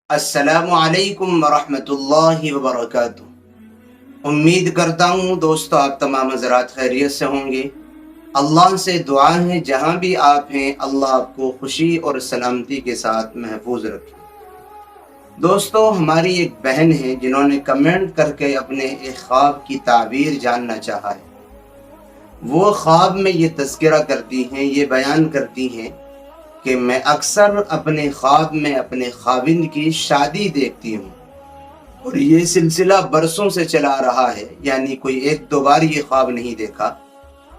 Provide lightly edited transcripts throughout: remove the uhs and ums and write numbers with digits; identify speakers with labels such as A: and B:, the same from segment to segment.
A: السلام علیکم ورحمۃ اللہ وبرکاتہ۔ امید کرتا ہوں دوستو آپ تمام حضرات خیریت سے ہوں گے۔ اللہ سے دعا ہے جہاں بھی آپ ہیں اللہ آپ کو خوشی اور سلامتی کے ساتھ محفوظ رکھے۔ دوستو ہماری ایک بہن ہے جنہوں نے کمنٹ کر کے اپنے ایک خواب کی تعبیر جاننا چاہا ہے۔ وہ خواب میں یہ تذکرہ کرتی ہیں، یہ بیان کرتی ہیں کہ میں اکثر اپنے خواب میں اپنے خاوند کی شادی دیکھتی ہوں اور یہ سلسلہ برسوں سے چلا رہا ہے، یعنی کوئی ایک دو بار یہ خواب نہیں دیکھا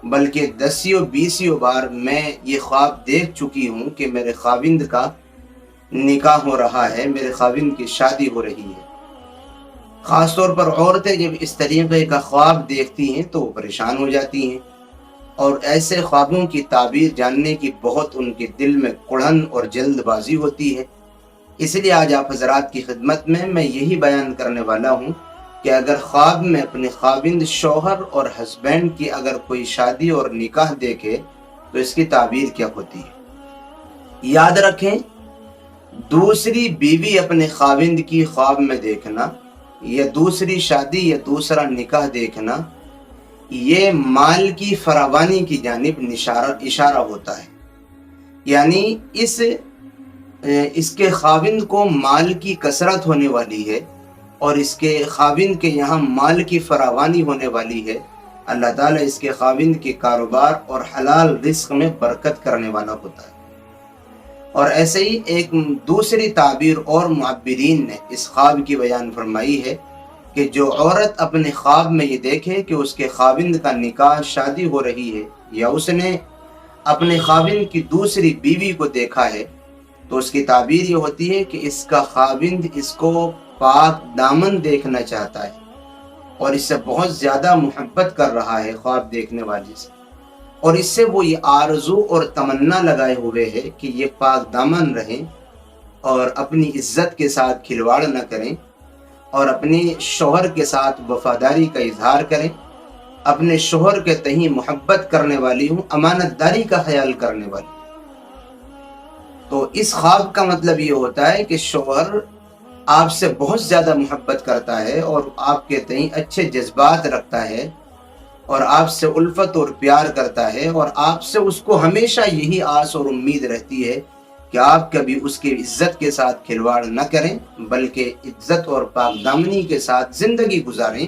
A: بلکہ 10 بار میں یہ خواب دیکھ چکی ہوں کہ میرے خاوند کا نکاح ہو رہا ہے، میرے خاوند کی شادی ہو رہی ہے۔ خاص طور پر عورتیں جب اس طریقے کا خواب دیکھتی ہیں تو وہ پریشان ہو جاتی ہیں اور ایسے خوابوں کی تعبیر جاننے کی بہت ان کے دل میں کڑھن اور جلد بازی ہوتی ہے۔ اس لیے آج آپ حضرات کی خدمت میں یہی بیان کرنے والا ہوں کہ اگر خواب میں اپنے خاوند شوہر اور ہسبینڈ کی اگر کوئی شادی اور نکاح دیکھے تو اس کی تعبیر کیا ہوتی ہے۔ یاد رکھیں، دوسری بیوی اپنے خاوند کی خواب میں دیکھنا یا دوسری شادی یا دوسرا نکاح دیکھنا یہ مال کی فراوانی کی جانب اشارہ ہوتا ہے، یعنی اس کے خاوند کو مال کی کثرت ہونے والی ہے اور اس کے خاوند کے یہاں مال کی فراوانی ہونے والی ہے۔ اللہ تعالیٰ اس کے خاوند کے کاروبار اور حلال رزق میں برکت کرنے والا ہوتا ہے۔ اور ایسے ہی ایک دوسری تعبیر اور معبرین نے اس خواب کی بیان فرمائی ہے کہ جو عورت اپنے خواب میں یہ دیکھے کہ اس کے خاوند کا نکاح شادی ہو رہی ہے یا اس نے اپنے خاوند کی دوسری بیوی کو دیکھا ہے تو اس کی تعبیر یہ ہوتی ہے کہ اس کا خاوند اس کو پاک دامن دیکھنا چاہتا ہے اور اس سے بہت زیادہ محبت کر رہا ہے خواب دیکھنے والی سے، اور اس سے وہ یہ آرزو اور تمنا لگائے ہوئے ہے کہ یہ پاک دامن رہیں اور اپنی عزت کے ساتھ کھلواڑ نہ کریں اور اپنے شوہر کے ساتھ وفاداری کا اظہار کریں، اپنے شوہر کے تئیں محبت کرنے والی ہوں، امانت داری کا خیال کرنے والی۔ تو اس خواب کا مطلب یہ ہوتا ہے کہ شوہر آپ سے بہت زیادہ محبت کرتا ہے اور آپ کے تئیں اچھے جذبات رکھتا ہے اور آپ سے الفت اور پیار کرتا ہے، اور آپ سے اس کو ہمیشہ یہی آس اور امید رہتی ہے کہ آپ کبھی اس کی عزت کے ساتھ کھلواڑ نہ کریں بلکہ عزت اور پاک دامنی کے ساتھ زندگی گزاریں،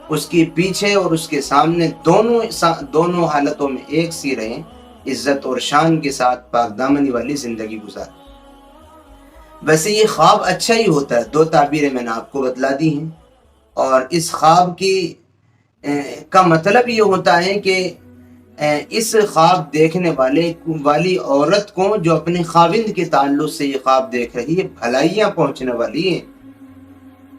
A: اس کے پیچھے اور اس کے سامنے دونوں حالتوں میں ایک سی رہیں، عزت اور شان کے ساتھ پاک دامنی والی زندگی گزاریں۔ ویسے یہ خواب اچھا ہی ہوتا ہے، دو تعبیریں میں نے آپ کو بتلا دی ہیں، اور اس خواب کا مطلب یہ ہوتا ہے کہ اس خواب دیکھنے والی عورت کو جو اپنے خاوند کے تعلق سے یہ خواب دیکھ رہی ہے بھلائیاں پہنچنے والی ہیں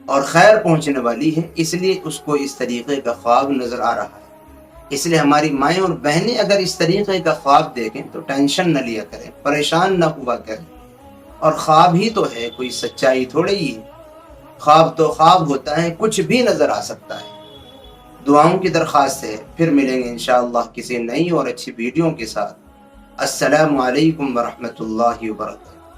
A: اور خیر پہنچنے والی ہے، اس لیے اس کو اس طریقے کا خواب نظر آ رہا ہے۔ اس لیے ہماری مائیں اور بہنیں اگر اس طریقے کا خواب دیکھیں تو ٹینشن نہ لیا کریں، پریشان نہ ہوا کریں، اور خواب ہی تو ہے، کوئی سچائی تھوڑی ہی ہے، خواب تو خواب ہوتا ہے، کچھ بھی نظر آ سکتا ہے۔ دعاؤں کی درخواست ہے، پھر ملیں گے انشاءاللہ کسی نئی اور اچھی ویڈیو کے ساتھ۔ السلام علیکم ورحمۃ اللہ وبرکاتہ۔